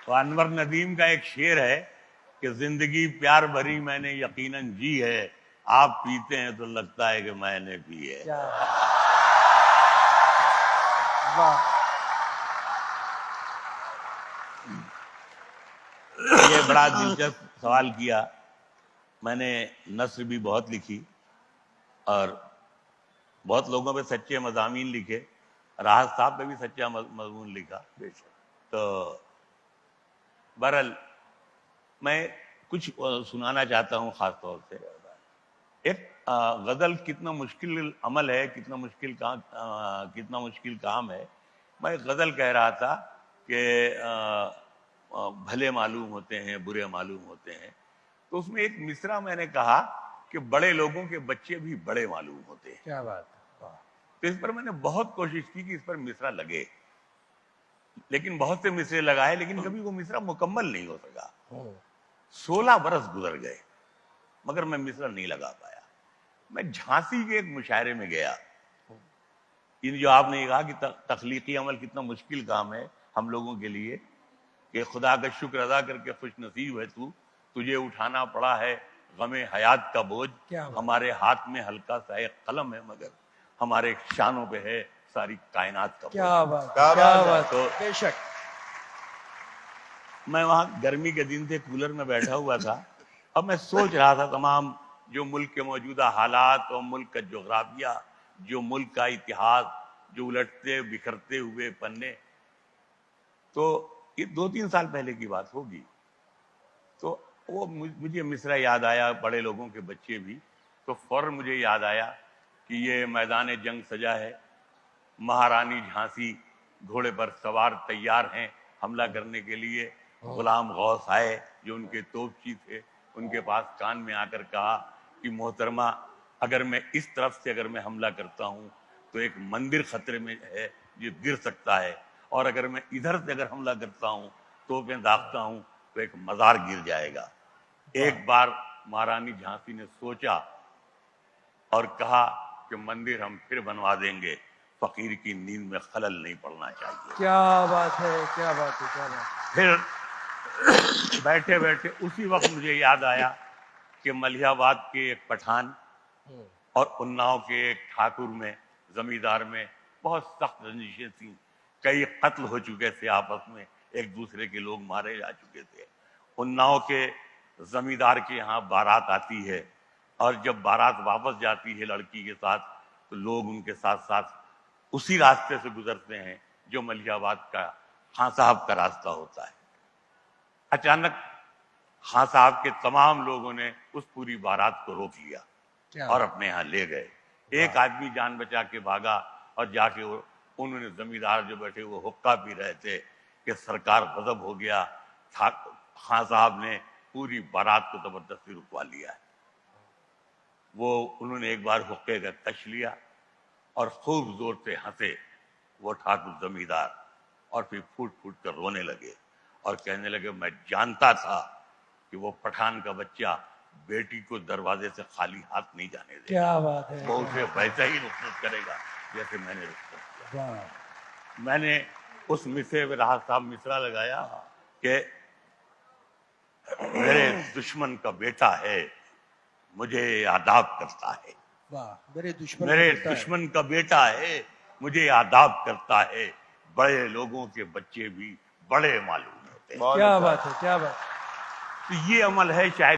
تو انور ندیم کا ایک شعر ہے کہ زندگی پیار بھری میں نے یقیناً جی ہے، آپ پیتے ہیں تو لگتا ہے کہ میں نے پی ہے۔ یہ بڑا دلچسپ سوال کیا۔ میں نے نثر بھی بہت لکھی اور بہت لوگوں پہ سچے مضامین لکھے، راحت صاحب پہ بھی سچا مضمون لکھا۔ تو بہرحال میں کچھ سنانا چاہتا ہوں خاص طور سے۔ ایک غزل کتنا مشکل عمل ہے، کتنا مشکل کام ہے۔ میں ایک غزل کہہ رہا تھا کہ بھلے معلوم ہوتے ہیں، برے معلوم ہوتے ہیں، تو اس میں ایک مصرع میں نے کہا کہ بڑے لوگوں کے بچے بھی بڑے معلوم ہوتے ہیں۔ کیا بات ہے! تو اس پر میں نے بہت کوشش کی کہ اس پر مصرع لگے، لیکن بہت سے مصرے لگائے، لیکن کبھی وہ مصرع مکمل نہیں ہو سکا۔ 16 برس گزر گئے مگر میں مصرع نہیں لگا پایا۔ میں جھانسی کے ایک مشاعرے میں گیا۔ یہ جو آپ نے کہا کہ تخلیقی عمل کتنا مشکل کام ہے ہم لوگوں کے لیے، کہ خدا کا شکر ادا کر کے خوش نصیب ہے تو، تجھے اٹھانا پڑا ہے غم حیات کا بوجھ، ہمارے ہاتھ میں ہلکا سا ایک قلم ہے مگر ہمارے شانوں پہ ہے ساری کائنات کا بوجھ۔ کیا بات! بے شک۔ میں وہاں گرمی کے دن سے کولر میں بیٹھا ہوا تھا، اب میں سوچ رہا تھا تمام جو ملک کے موجودہ حالات اور ملک کا جغرافیہ، جو ملک کا اتحاد، جو الٹتے بکھرتے ہوئے پنے۔ تو یہ 2-3 سال پہلے کی بات ہوگی۔ تو وہ مجھے مصرع یاد آیا، بڑے لوگوں کے بچے بھی، تو فوراً مجھے یاد آیا کہ یہ میدان جنگ سجا ہے، مہارانی جھانسی گھوڑے پر سوار تیار ہیں حملہ کرنے کے لیے۔ غلام غوث آئے جو ان کے توپچی تھے، ان کے پاس کان میں آ کر کہا کہ محترمہ، اگر میں اس طرف سے اگر میں حملہ کرتا ہوں تو ایک مندر خطرے میں ہے، یہ گر سکتا ہے، اور اگر میں ادھر سے اگر حملہ کرتا ہوں، توپیں داغتا ہوں، تو ایک مزار گر جائے گا۔ ایک بار مہارانی جھانسی نے سوچا اور کہا کہ مندر ہم پھر بنوا دیں گے، فقیر کی نیند میں خلل نہیں پڑنا چاہیے۔ کیا بات ہے! کیا بات ہے! کیا بات ہے! پھر بیٹھے بیٹھے اسی وقت مجھے یاد آیا کہ ملیح آباد کے ایک پٹھان اور اناؤ کے ایک ٹھاکر میں، زمیندار میں بہت سخت رنجشیں تھیں، کئی قتل ہو چکے تھے، آپس میں ایک دوسرے کے لوگ مارے جا چکے تھے۔ اناؤ کے زمیندار کے یہاں بارات آتی ہے، اور جب بارات واپس جاتی ہے لڑکی کے ساتھ، تو لوگ ان کے ساتھ ساتھ اسی راستے سے گزرتے ہیں جو ملیح آباد کا خان صاحب کا راستہ ہوتا ہے۔ اچانک خان صاحب کے تمام لوگوں نے اس پوری بارات کو روک لیا اور اپنے ہاں لے گئے۔ ایک آدمی جان بچا کے بھاگا اور جا کے انہوں نے زمیندار جو بیٹھے وہ حقہ پی رہے تھے کہ سرکار غضب ہو گیا، خان صاحب نے پوری بارات کو زبردستی رکوا لیا ہے۔ وہ انہوں نے ایک بار حقے کا کش لیا اور خوب زور سے ہنسے وہ ٹھاکر زمیندار، اور پھر پھوٹ پھوٹ کر رونے لگے اور کہنے لگے میں جانتا تھا کہ وہ پٹھان کا بچہ بیٹی کو دروازے سے خالی ہاتھ نہیں جانے دے گا، کیا بات ہے! وہ اسے ویسا ہی رخصت کرے گا جیسے میں نے رخصت کیا۔ میں نے اس مصرے پہ راحت صاحب مصرع لگایا کہ میرے دشمن کا بیٹا ہے مجھے آداب کرتا ہے، میرے دشمن کا بیٹا ہے مجھے آداب کرتا ہے، بڑے لوگوں کے بچے بھی بڑے معلوم ہوتے ہیں۔ کیا بات ہے! کیا بات! تو یہ عمل ہے شاید